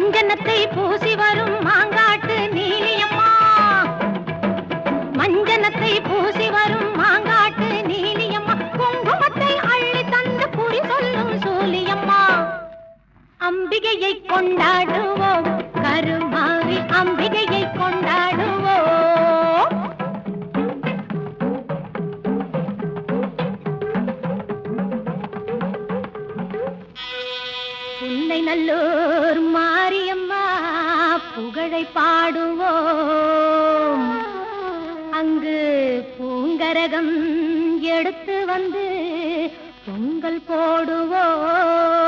மஞ்சனத்தை பூசி வரும் மாங்காட்டு நீலியம்மா, மஞ்சனத்தை பூசி வரும் மாங்காட்டு நீலியம்மா, குங்குமத்தை அள்ளி தந்து குறி சொல்லும் சூலியம்மா. அம்பிகையை கொண்டாடுவோம், கருமாரி அம்பிகையை கொண்டாடுவோம். புன்னை நல்லூர் மாரியம்மா புகழை பாடுவோம். அங்கு பூங்கரகம் எடுத்து வந்து பொங்கல் போடுவோம்.